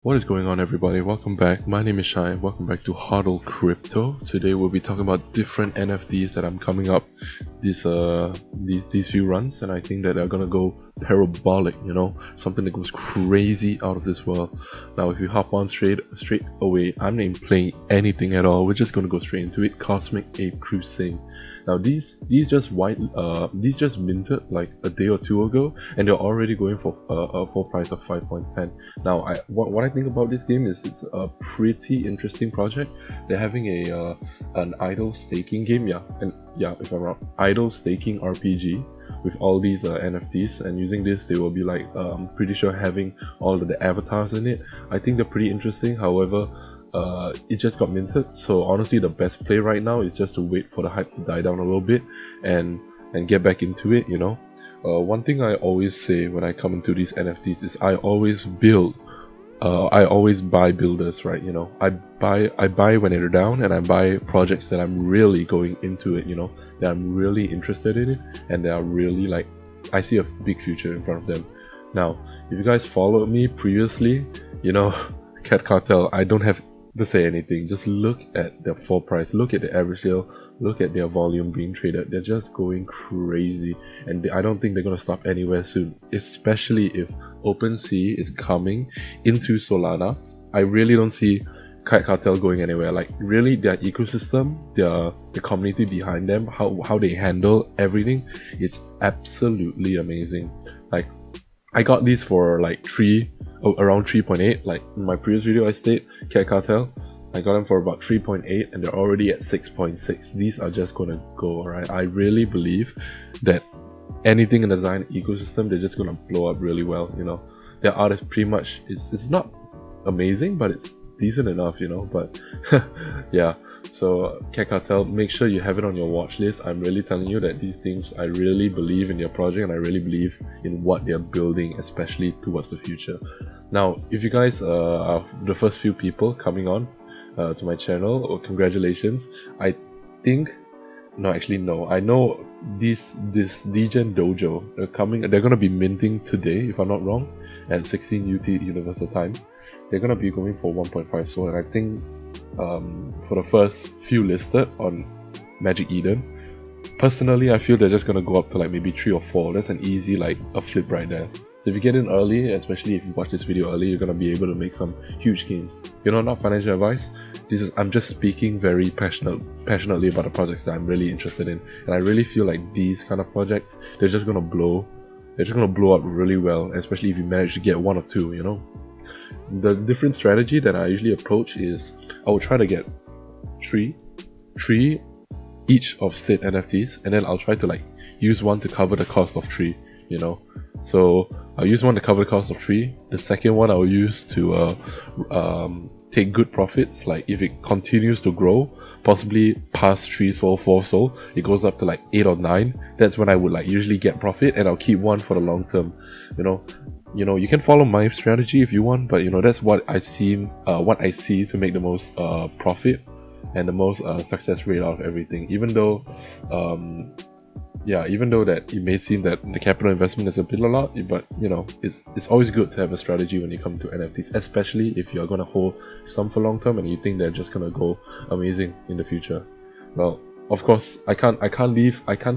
What is going on, everybody? Welcome back. My name is Shai. Welcome back to HODL Crypto. Today we'll be talking about different NFTs that I'm coming up these few runs, and I think that they're gonna go parabolic, something that goes crazy out of this world. Now if you hop on straight away, I'm not even playing anything at all. We're just gonna go straight into it. Cosmic Ape Crusade. Now these just minted like a day or two ago, and they're already going for a full price of 5.10. Now what I think about this game is it's a pretty interesting project. They're having an idle staking game, if I'm wrong, idle staking RPG with all these NFTs, and using this they will be like I'm pretty sure having all of the avatars in it. I think they're pretty interesting. However, it just got minted, so honestly the best play right now is just to wait for the hype to die down a little bit and get back into it. One thing I always say when I come into these NFTs is I always buy builders, right? I buy when they're down, and I buy projects that I'm really going into it, that I'm really interested in it, and they are really like, I see a big future in front of them. Now if you guys followed me previously, Cartel, I don't have to say anything. Just look at their full price, look at the average sale, look at their volume being traded. They're just going crazy, and I don't think they're going to stop anywhere soon, especially if Opensea is coming into Solana. I really don't see Cartel going anywhere. Like, really, their ecosystem, the community behind them, how they handle everything, it's absolutely amazing. Like, I got these for like around 3.8. Like in my previous video I stated, Cartel, I got them for about 3.8, and they're already at 6.6. These are just gonna go, alright? I really believe that anything in the Zion ecosystem, they're just gonna blow up really well. Their art is pretty much, it's not amazing, but it's decent enough, but yeah. So Cartel, make sure you have it on your watch list. I'm really telling you that these things, I really believe in their project, and I really believe in what they're building, especially towards the future. Now if you guys are the first few people coming on to my channel, congratulations. I think, no, actually no, I know this Degen Dojo they're gonna be minting today, if I'm not wrong, at 16 UT Universal Time. They're gonna be going for 1.5 SOL, and I think for the first few listed on Magic Eden, personally I feel they're just gonna go up to like maybe 3 or 4. That's an easy, like a flip right there. So if you get in early, especially if you watch this video early, you're gonna be able to make some huge gains. Not financial advice. I'm just speaking very passionately about the projects that I'm really interested in, and I really feel like these kind of projects, they're just gonna blow up really well, especially if you manage to get 1 or 2. The different strategy that I usually approach is I will try to get three each of said NFTs, and then I'll try to like use one to cover the cost of 3. So I'll use one to cover the cost of 3. The second one I'll use to take good profits. Like if it continues to grow, possibly past 3 SOL, 4 SOL, it goes up to like 8 or 9. That's when I would like usually get profit, and I'll keep one for the long term. You can follow my strategy if you want, but that's what I see to make the most profit and the most success rate out of everything. Even though that it may seem that the capital investment is a lot, but it's always good to have a strategy when you come to NFTs, especially if you're gonna hold some for long term and you think they're just gonna go amazing in the future. Well, of course, I can't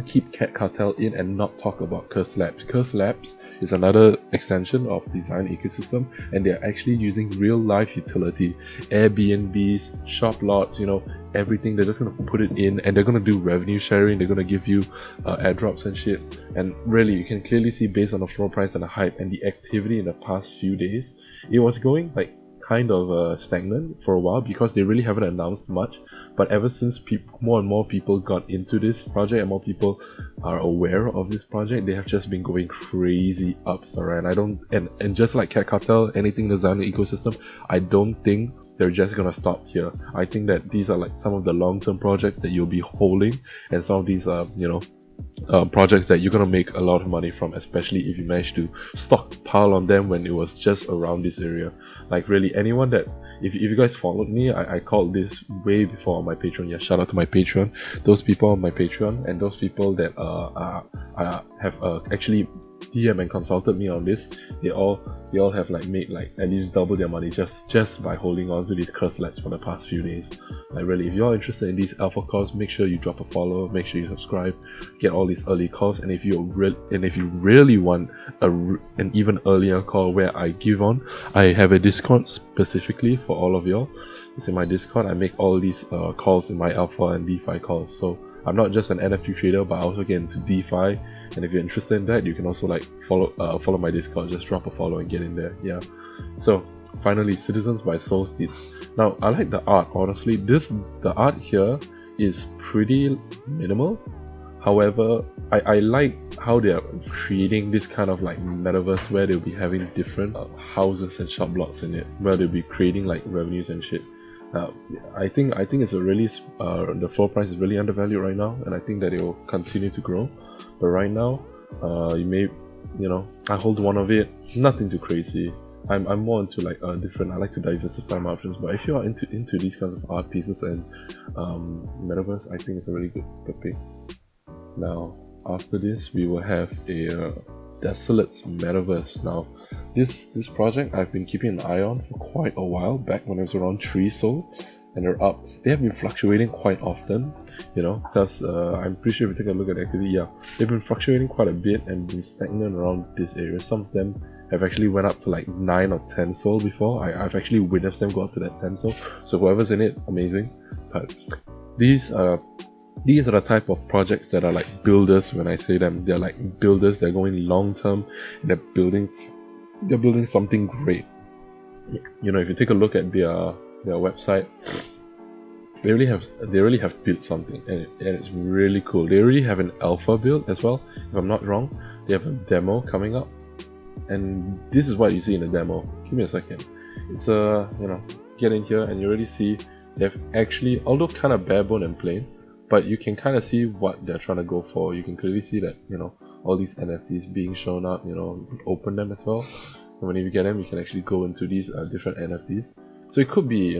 keep Cartel in and not talk about Curse Labs. Curse Labs is another extension of the Zion ecosystem, and they're actually using real life utility, Airbnbs, shop lots, everything. They're just gonna put it in, and they're gonna do revenue sharing. They're gonna give you airdrops and shit. And really, you can clearly see based on the floor price and the hype and the activity in the past few days, it was going like kind of stagnant for a while because they really haven't announced much. But ever since more and more people got into this project and more people are aware of this project, they have just been going crazy up, alright? And just like Cartel, anything in the Zion ecosystem, I don't think they're just gonna stop here. I think that these are like some of the long-term projects that you'll be holding, and some of these projects that you're gonna make a lot of money from, especially if you manage to stockpile on them when it was just around this area. Like really, anyone that if you guys followed me, I called this way before on my Patreon. Yeah, shout out to my Patreon. Those people on my Patreon and those people that have actually DM and consulted me on this, they all have like made like at least double their money just by holding on to these curse labs for the past few days. Like really, if you're interested in these alpha calls, make sure you drop a follow, make sure you subscribe, get all these early calls. And if you really want an even earlier call where I give on, I have a Discord specifically for all of y'all. It's in my Discord. I make all these calls in my alpha and DeFi calls. So I'm not just an NFT trader, but I also get into DeFi. And if you're interested in that, you can also like follow my Discord. Just drop a follow and get in there. Yeah. So finally, Citizens by Solstice. Now I like the art. Honestly, the art here is pretty minimal. However, I like how they are creating this kind of like metaverse where they'll be having different houses and shop blocks in it, where they'll be creating like revenues and shit. I think it's a really the floor price is really undervalued right now, and I think that it will continue to grow. But right now, I hold one of it. Nothing too crazy. I'm more into like different. I like to diversify my options. But if you are into these kinds of art pieces and metaverse, I think it's a really good pick. Now after this, we will have a Desolate Manifest. Now this project I've been keeping an eye on for quite a while, back when it was around 3 SOL, and they're up. They have been fluctuating quite often, because I'm pretty sure if you take a look at the activity, yeah, they've been fluctuating quite a bit and been stagnant around this area. Some of them have actually went up to like 9 or 10 SOL before. I've actually witnessed them go up to that 10 SOL. So whoever's in it, amazing. But these are the type of projects that are like builders. When I say them, they're like builders. They're going long term, and they're building something great. If you take a look at their website, they really have built something, and it's really cool. They already have an alpha build as well, if I'm not wrong. They have a demo coming up, and this is what you see in the demo. Give me a second. It's get in here and you already see they've actually, although kind of bare bone and plain, but you can kind of see what they're trying to go for. You can clearly see that all these NFTs being shown up. You can open them as well, and when you get them, you can actually go into these different NFTs. So it could be,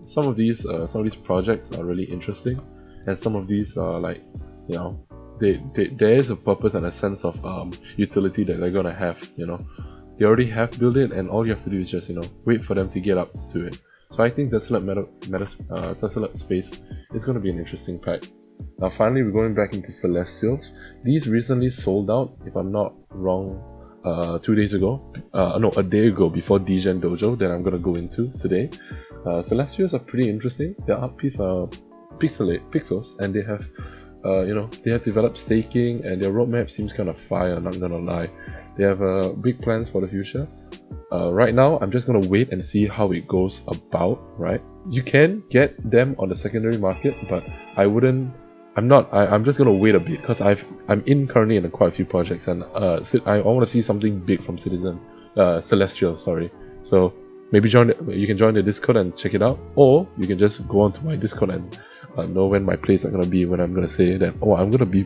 some of these projects are really interesting, and some of these are like, there is a purpose and a sense of utility that they're gonna have. They already have built it, and all you have to do is just wait for them to get up to it. So I think Desolate Desolate Space is going to be an interesting pack. Now finally, we're going back into Celestials. These recently sold out, if I'm not wrong, 2 days ago. A day ago, before Degen Dojo that I'm going to go into today. Celestials are pretty interesting. Their art piece are pixels, and they have they have developed staking, and their roadmap seems kind of fire, not gonna lie. They have big plans for the future. Right now, I'm just gonna wait and see how it goes about, right? You can get them on the secondary market, but I'm just gonna wait a bit, because I'm currently in quite a few projects, and I want to see something big from Celestial, sorry. So maybe you can join the Discord and check it out, or you can just go onto my Discord and know when my plays are gonna be, when I'm gonna say that, I'm gonna be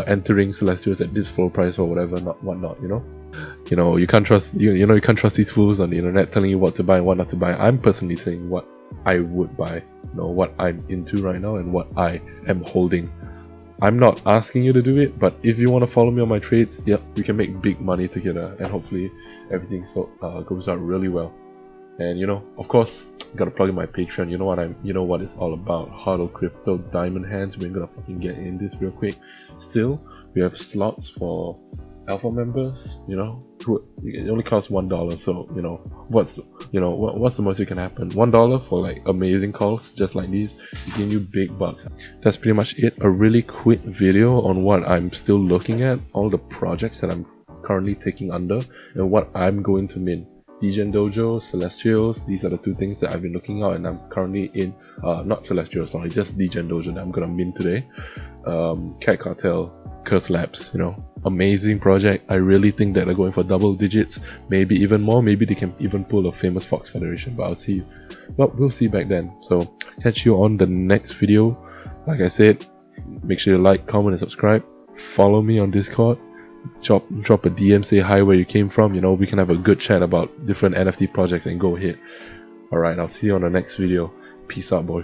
entering Celestials at this full price or whatever, whatnot. You can't trust you can't trust these fools on the internet telling you what to buy and what not to buy. I'm personally saying what I would buy, what I'm into right now and what I am holding. I'm not asking you to do it, but if you want to follow me on my trades, we can make big money together, and hopefully everything goes out really well. And of course, gotta plug in my Patreon. You know what it's all about. HODL Crypto, Diamond Hands. We're gonna fucking get in this real quick. Still, we have slots for alpha members. It only costs $1. So what's the most that can happen? $1 for like amazing calls just like these, giving you big bucks. That's pretty much it. A really quick video on what I'm still looking at, all the projects that I'm currently taking under, and what I'm going to mint. Degen Dojo, Celestials, these are the two things that I've been looking at, and I'm currently in, not Celestials, sorry, just Degen Dojo that I'm gonna mint today. Cartel, Curse Labs, amazing project. I really think that they're going for double digits, maybe even more. Maybe they can even pull a famous Fox Federation, but we'll see back then. So catch you on the next video. Like I said, make sure you like, comment and subscribe. follow me on Discord, drop a DM, say hi where you came from. You know, we can have a good chat about different NFT projects and go ahead. Alright, I'll see you on the next video. Peace out, boys.